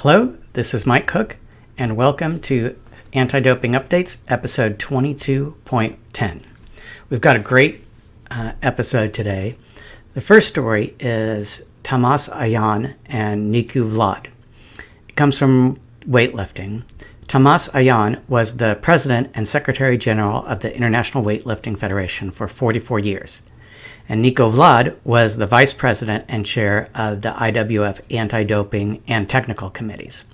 Hello, this is Mike Cook, and welcome to Anti-Doping Updates, episode 22.10. We've got a great episode today. The first story is Tamas, Ajan, and Nico, Vlad. It comes from weightlifting. Tamas Ajan was the president and secretary general of the International Weightlifting Federation for 44 years. And Nico Vlad was the vice president and chair of the IWF anti-doping and technical committees.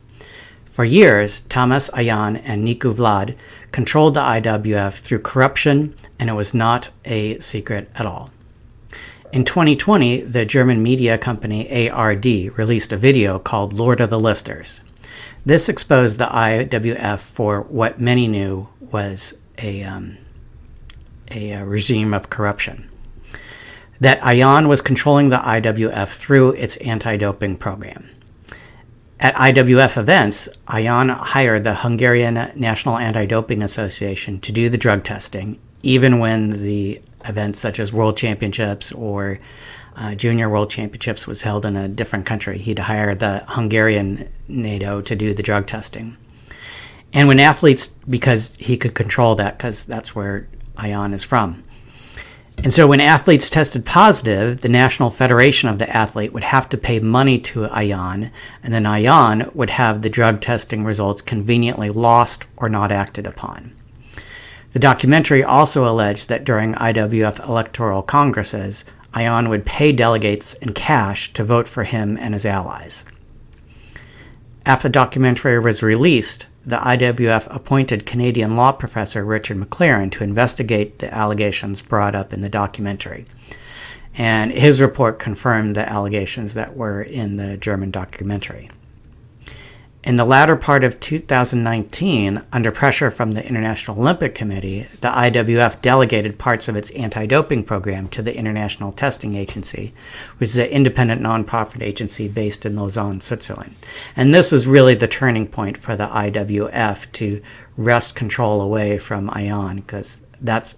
For years, Tamas, Ajan, and Nico Vlad controlled the IWF through corruption, and it was not a secret at all. In 2020, the German media company ARD released a video called Lord of the Lifters. This exposed the IWF for what many knew was a regime of corruption. That Ajan was controlling the IWF through its anti-doping program. At IWF events, Ajan hired the Hungarian National Anti-Doping Association to do the drug testing, even when the events such as World Championships or Junior World Championships was held in a different country. He'd hire the Hungarian NATO to do the drug testing. And when athletes, because he could control that, because that's where Ajan is from. And so when athletes tested positive, the National Federation of the athlete would have to pay money to Ajan, and then Ajan would have the drug testing results conveniently lost or not acted upon. The documentary also alleged that during IWF electoral congresses, Ajan would pay delegates in cash to vote for him and his allies. After the documentary was released, the IWF appointed Canadian law professor Richard McLaren to investigate the allegations brought up in the documentary. And his report confirmed the allegations that were in the German documentary. In the latter part of 2019, under pressure from the International Olympic Committee, the IWF delegated parts of its anti-doping program to the International Testing Agency, which is an independent nonprofit agency based in Lausanne, Switzerland. And this was really the turning point for the IWF to wrest control away from Ajan, because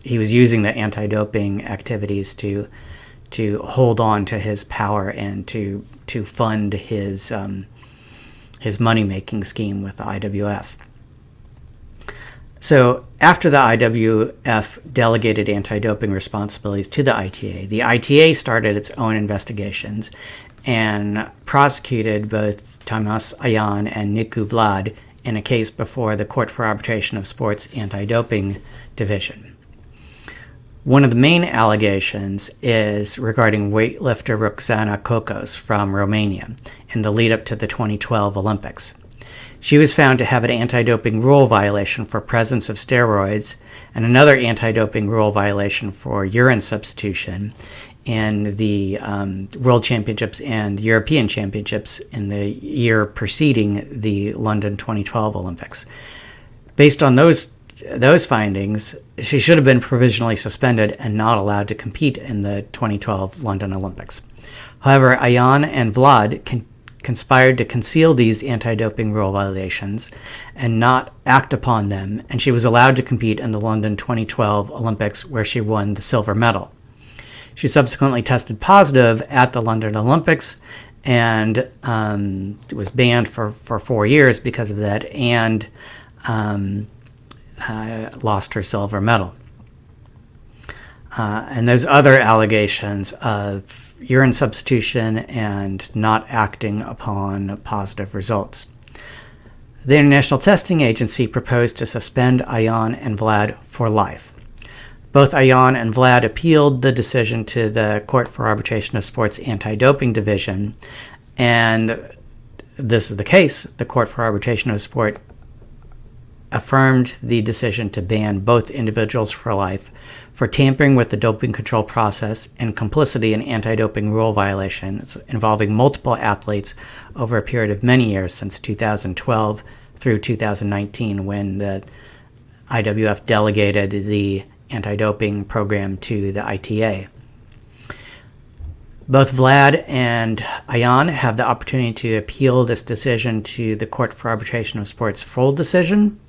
he was using the anti-doping activities to hold on to his power and to fund his money-making scheme with the IWF. So after the IWF delegated anti-doping responsibilities to the ITA started its own investigations and prosecuted both Tamas, Ajan, and Nico Vlad in a case before the Court for Arbitration of Sports Anti-Doping Division. One of the main allegations is regarding weightlifter Roxana Kokos from Romania in the lead-up to the 2012 Olympics. She was found to have an anti-doping rule violation for presence of steroids and another anti-doping rule violation for urine substitution in the World Championships and European Championships in the year preceding the London 2012 Olympics. Based on those findings, she should have been provisionally suspended and not allowed to compete in the 2012 London Olympics. However, Ajan and Vlad conspired to conceal these anti-doping rule violations and not act upon them, and she was allowed to compete in the London 2012 Olympics, where she won the silver medal. She subsequently tested positive at the London Olympics and was banned for 4 years because of that, and lost her silver medal. And there's other allegations of urine substitution and not acting upon positive results. The International Testing Agency proposed to suspend Ajan and Vlad for life. Both Ajan and Vlad appealed the decision to the Court for Arbitration of Sports Anti-Doping Division, and this is the case. The Court for Arbitration of Sport affirmed the decision to ban both individuals for life for tampering with the doping control process and complicity in anti-doping rule violations involving multiple athletes over a period of many years since 2012 through 2019, when the IWF delegated the anti-doping program to the ITA. Both Vlad and Ajan have the opportunity to appeal this decision to the Court for Arbitration of Sports full division.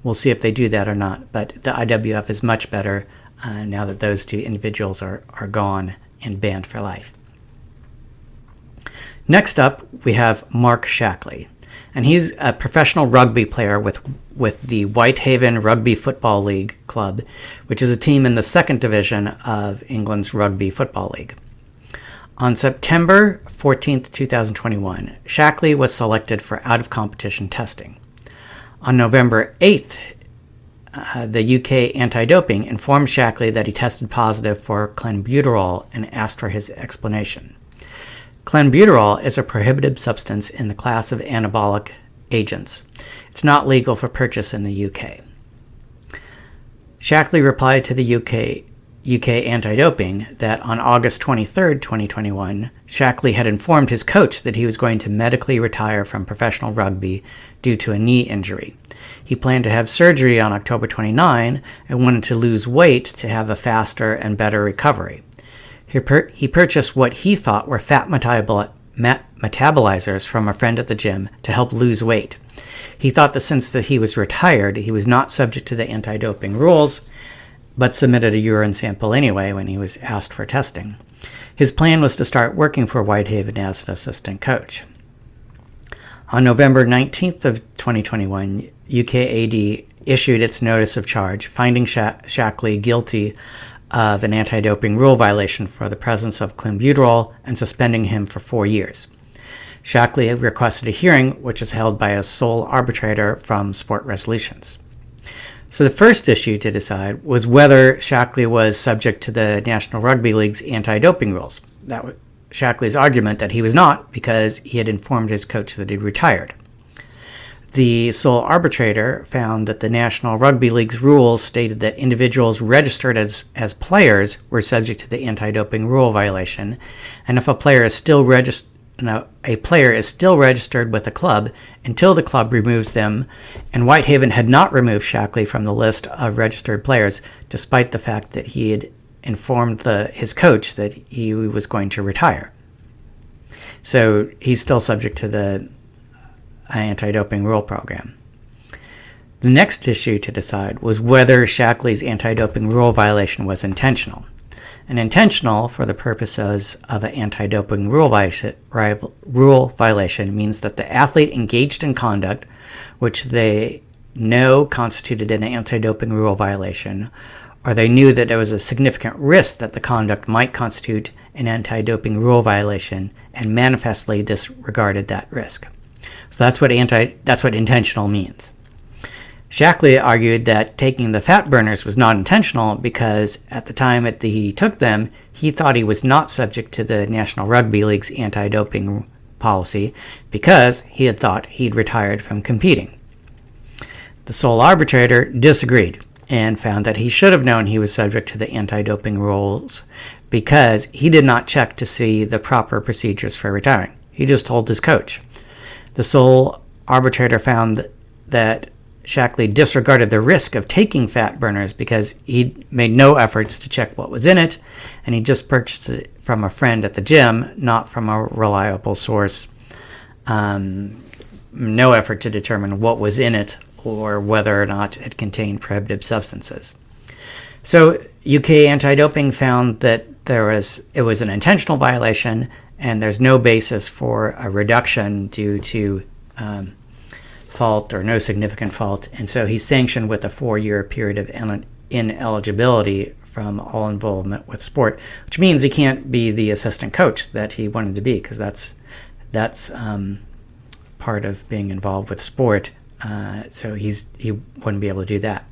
We'll see if they do that or not, but the IWF is much better now that those two individuals are gone and banned for life. Next up, we have Mark Shackley, and he's a professional rugby player with the Whitehaven Rugby Football League club, which is a team in the second division of England's Rugby Football League. On September 14th, 2021, Shackley was selected for out-of-competition testing. On November 8th, the UK anti-doping informed Shackley that he tested positive for clenbuterol and asked for his explanation. Clenbuterol is a prohibited substance in the class of anabolic agents. It's not legal for purchase in the UK. Shackley replied to the UK anti-doping that on August 23, 2021, Shackley had informed his coach that he was going to medically retire from professional rugby due to a knee injury. He planned to have surgery on October 29 and wanted to lose weight to have a faster and better recovery. He purchased what he thought were fat metabolizers from a friend at the gym to help lose weight. He thought that since he was retired, he was not subject to the anti-doping rules, but submitted a urine sample anyway when he was asked for testing. His plan was to start working for Whitehaven as an assistant coach. On November 19th of 2021, UKAD issued its notice of charge, finding Shackley guilty of an anti-doping rule violation for the presence of clenbuterol and suspending him for 4 years. Shackley requested a hearing, which was held by a sole arbitrator from Sport Resolutions. So the first issue to decide was whether Shackley was subject to the National Rugby League's anti-doping rules. That was Shackley's argument that he was not because he had informed his coach that he'd retired. The sole arbitrator found that the National Rugby League's rules stated that individuals registered as players were subject to the anti-doping rule violation, and if a player is still registered with a club until the club removes them, and Whitehaven had not removed Shackley from the list of registered players, despite the fact that he had informed his coach that he was going to retire. So he's still subject to the anti-doping rule program. The next issue to decide was whether Shackley's anti-doping rule violation was intentional. And intentional, for the purposes of an anti-doping rule violation, means that the athlete engaged in conduct which they know constituted an anti-doping rule violation, or they knew that there was a significant risk that the conduct might constitute an anti-doping rule violation and manifestly disregarded that risk. So that's what intentional means. Shackley argued that taking the fat burners was not intentional because at the time that he took them, he thought he was not subject to the National Rugby League's anti-doping policy because he had thought he'd retired from competing. The sole arbitrator disagreed and found that he should have known he was subject to the anti-doping rules because he did not check to see the proper procedures for retiring. He just told his coach. The sole arbitrator found that Shackley disregarded the risk of taking fat burners because he made no efforts to check what was in it, and he just purchased it from a friend at the gym, not from a reliable source. No effort to determine what was in it or whether or not it contained prohibited substances. So UK anti-doping found that it was an intentional violation, and there's no basis for a reduction due to fault or no significant fault, and so he's sanctioned with a 4-year period of ineligibility from all involvement with sport, which means he can't be the assistant coach that he wanted to be, because that's part of being involved with sport. So he wouldn't be able to do that.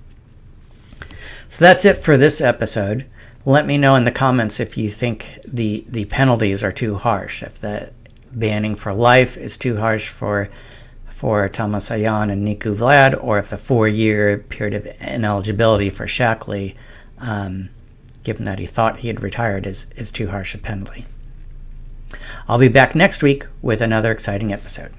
So that's it for this episode. Let me know in the comments if you think the penalties are too harsh, if the banning for life is too harsh for Tamas, Ajan, and Nico, Vlad, or if the 4-year period of ineligibility for Shackley, given that he thought he had retired, is too harsh a penalty. I'll be back next week with another exciting episode.